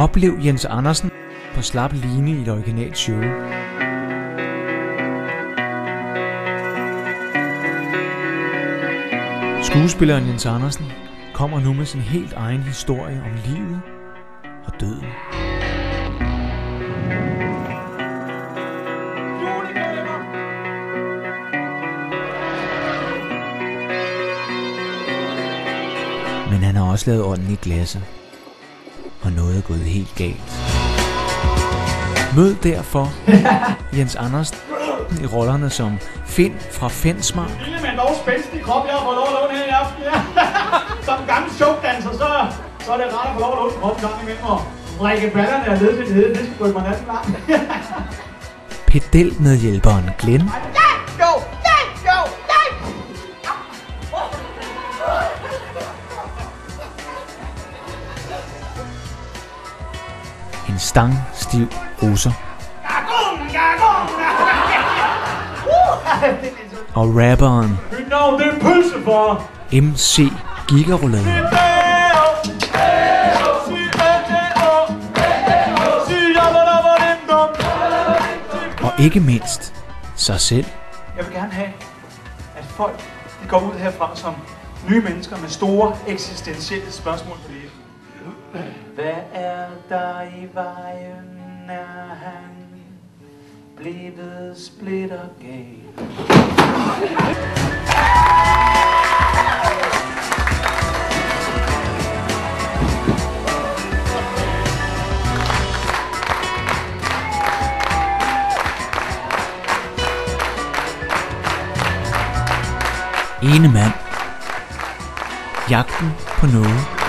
Oplev Jens Andersen på slap line i et originalt show. Skuespilleren Jens Andersen kommer nu med sin helt egen historie om livet og døden. Men han har også lavet ånden i glasset, og noget er gået helt galt. Mød derfor Jens Andersen i rollerne som Finn fra Fensmark. Lille, men dog spændstig krop, jeg har fået lov at låne her i aften. Ja. Som gammel showdanser, så er det rart at få lov at låne krop en gang imellem og række ballerne af ned til nede. Det skal rykke mig næsten langt. Pedelmedhjælperen Glenn. En stangstiv russer. Og rapperen Mit navn det er Pølsefar. MC Gigaroulade. Og ikke mindst sig selv. Jeg vil gerne have, at folk de går ud herfra som nye mennesker med store eksistentielle spørgsmål på livet. Hvad er der i vejen, er han blevet splittergal? Ene mand. Jagten på noget.